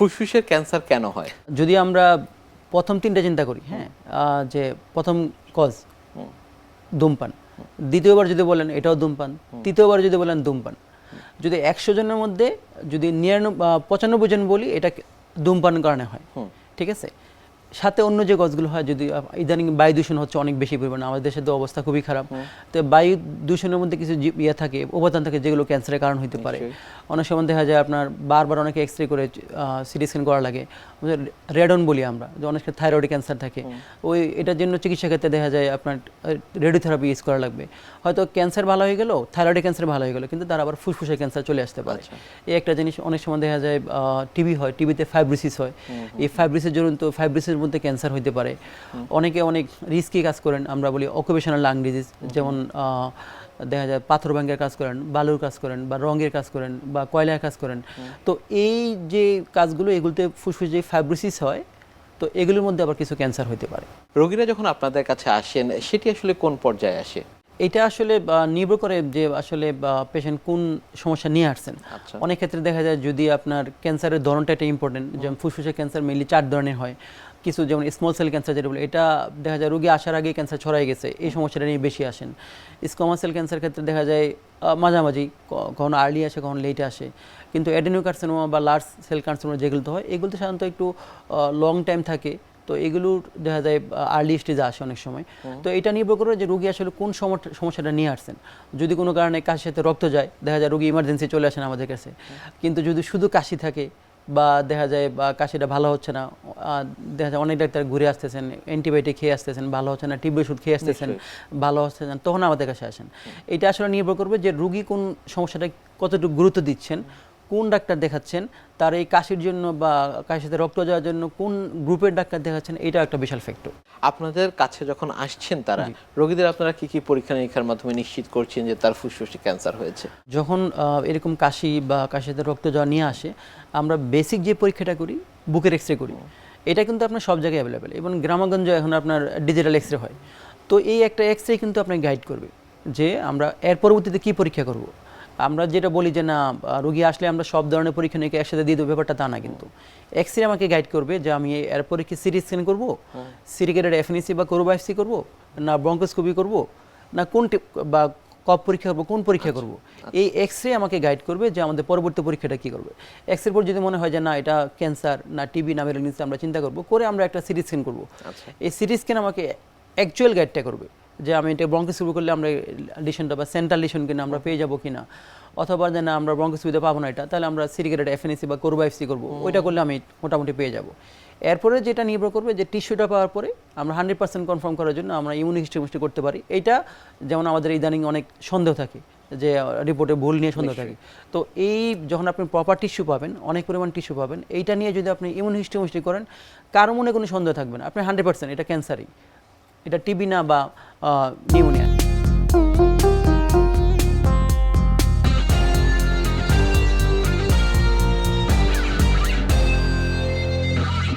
ফুসফুসের ক্যান্সার কেন হয়? যদি আমরা প্রথম তিনটা চিন্তা করি, হ্যাঁ, যে প্রথম কজ ধূমপান, দ্বিতীয়বার যদি বলেন এটাও ধূমপান, তৃতীয়বার যদি বলেন ধূমপান। যদি 100 জনের মধ্যে যদি 95 জন বলি এটা ধূমপান কারণে হয়, ঠিক আছে। সাথে অন্য যে গছগুলো হয়, যদি ইদানিং বায়ু দূষণ হচ্ছে অনেক বেশি পরিমাণে, আমাদের দেশের তো অবস্থা খুবই খারাপ। তো বায়ু দূষণের মধ্যে কিছু ইয়ে থাকে, উপাদান থাকে যেগুলো ক্যান্সারের কারণ হতে পারে। অনেক সময় দেখা যায় আপনার বারবার অনেকে এক্সরে করে সিটি স্ক্যান করা লাগে, রেডন বলি আমরা, যে অনেক থাইরয়েড ক্যান্সার থাকে, ওই এটার জন্য চিকিৎসা ক্ষেত্রে দেখা যায় আপনার রেডিওথেরাপি ইউজ করা লাগবে। হয়তো ক্যান্সার ভালো হয়ে গেল, থাইরয়েড ক্যান্সার ভালো হয়ে গেল, কিন্তু তার আবার ফুসফুসের ক্যান্সার চলে আসতে পারে। এই একটা জিনিস। অনেক সময় দেখা যায় টিবি হয়, টিবিতে ফাইব্রিসিস হয়, এই ফাইব্রিসের জন্য তো ফাইব্রিসের মধ্যে ক্যান্সার হইতে পারে। অনেকে অনেক রিস্কি কাজ করেন, আমরা বলি অকুপেশনাল লাং ডিজিজ, যেমন দেখা যায় পাথর ভাঙের কাজ করেন, বালুর কাজ করেন, বা রঙের কাজ করেন, বা কয়লার কাজ করেন। তো এই যে কাজগুলো, এগুলোতে ফুসফুস যে ফাইব্রিসিস হয়, তো এগুলোর মধ্যে আবার কিছু ক্যান্সার হতে পারে। রোগীরা যখন আপনাদের কাছে আসেন সেটি আসলে কোন পর্যায়ে আসে? এটা আসলে নির্ভর করে যে আসলে পেশেন্ট কোন সমস্যা নিয়ে আসছেন। অনেক ক্ষেত্রে দেখা যায় যদি আপনার ক্যান্সারের ধরনটা এটা ইম্পর্টেন্ট, যেমন ফুসফুসের ক্যান্সার মেইনলি 4 ধরনের হয়। কিছু যেমন স্মল সেল ক্যান্সার যেটা বলে, এটা দেখা যায় রোগী আসার আগে ক্যান্সার ছড়াই গেছে, এই সমস্যাটা নিয়ে বেশি আসেন। স্কোমা সেল ক্যান্সার ক্ষেত্রে দেখা যায় মাঝামাঝি, কখনো আর্লি আসে, কখনো লেটে আসে। কিন্তু অ্যাডেনোকার্সিনোমা বা লার্জ সেল কার্সিনোমা যেগুলো হয়, এগুলোতে সাধারণত একটু লং টাইম থাকে। তো এগুলো দেখা যায় আর্লি স্টেজে আসে অনেক সময়। তো এটা নির্ভর করে যে রোগী আসলে কোন সমস্যাটা নিয়ে আসছেন। যদি কোনো কারণে কাশির সাথে রক্ত যায়, দেখা যায় রোগী ইমার্জেন্সি চলে আসেন আমাদের কাছে। কিন্তু যদি শুধু কাশি থাকে, বা দেখা যায় বা কাশিটা ভালো হচ্ছে না, দেখা যায় অনেক ডাক্তার ঘুরে আসতেছেন, অ্যান্টিবায়োটিক খেয়ে আসতেছেন, ভালো হচ্ছে না, টিবি ওষুধ খেয়ে আসতেছেন, ভালো হচ্ছে না, তখন আমাদের কাছে আসেন। এটা আসলে নির্ভর করবে যে রোগী কোন সমস্যাটা কতটুকু গুরুত্ব দিচ্ছেন, কোন ডাক্তার দেখাচ্ছেন, তার এই কাশির জন্য বা কাশির সাথে রক্ত যাওয়ার জন্য কোন গ্রুপের ডাক্তার দেখাচ্ছেন, এটা একটা বিশাল ফ্যাক্টর। আপনাদের কাছে যখন আসছেন তারা রোগীদের আপনারা কি কি পরীক্ষা নিরীক্ষার মাধ্যমে নিশ্চিত করছেন যে তার ফুসফুসে ক্যান্সার হয়েছে? যখন এরকম কাশি বা কাশির সাথে রক্ত যাওয়া নিয়ে আসে, আমরা বেসিক যে পরীক্ষাটা করি, বুকের এক্সরে করি। এটা কিন্তু আপনার সব জায়গায় অ্যাভেলেবেল, এবং গ্রামগঞ্জে এখন আপনার ডিজিটাল এক্সরে হয়। তো এই একটা এক্সরে কিন্তু আপনাকে গাইড করবে যে আমরা এর পরবর্তীতে কী পরীক্ষা করব। আমরা যেটা বলি যে না, রোগী আসলে আমরা সব ধরনের পরীক্ষা নিয়ে একসাথে দিয়ে দেবো, ব্যাপারটা তা না। কিন্তু এক্সরে আমাকে গাইড করবে যে আমি এর পরীক্ষা সিটি স্ক্যান করবো, সিরিকেটেড এফএনসি বা কোরোবায়োপসি করবো, না ব্রঙ্কোস্কোপি করবো, না কোন বা কপ পরীক্ষা করবো, কোন পরীক্ষা করবো। এই এক্সরে আমাকে গাইড করবে যে আমাদের পরবর্তী পরীক্ষাটা কী করবে। এক্সরের পর যদি মনে হয় যে না এটা ক্যান্সার, না টিবি, না মেলানিস, আমরা চিন্তা করবো, করে আমরা একটা সিটি স্ক্যান করবো। এই সিটি স্ক্যান আমাকে অ্যাকচুয়াল গাইডটা করবে যে আমি এটা ব্রঙ্কোস্কোপি করলে আমরা লিশনটা বা সেন্ট্রাল লিশন কিনা আমরা পেয়ে যাবো কিনা, অথবা যে না আমরা ব্রঙ্কোস্কোপিতে পাবো না এটা, তাহলে আমরা সিরিকেটেড এফএনসি বা কোরোবায়োপসি করবো, ওইটা করলে আমি মোটামুটি পেয়ে যাবো। এরপরে যেটা নির্ভর করবে যে টিস্যুটা পাওয়ার পরে আমরা 100% কনফার্ম করার জন্য আমরা ইমিউনোহিস্টোকেমিস্ট্রি করতে পারি। এইটা যেমন আমাদের ইদানিং অনেক সন্দেহ থাকে যে রিপোর্টে ভুল নিয়ে সন্দেহ থাকে। তো এই যখন আপনি প্রপার টিস্যু পাবেন, অনেক পরিমাণ টিস্যু পাবেন, এইটা নিয়ে যদি আপনি ইমিউনোহিস্টোকেমিস্ট্রি করেন, কারো মনে কোনো সন্দেহ থাকবে না, আপনি 100% এটা ক্যান্সারই, এটা টিবি না বা নিউমোনিয়া।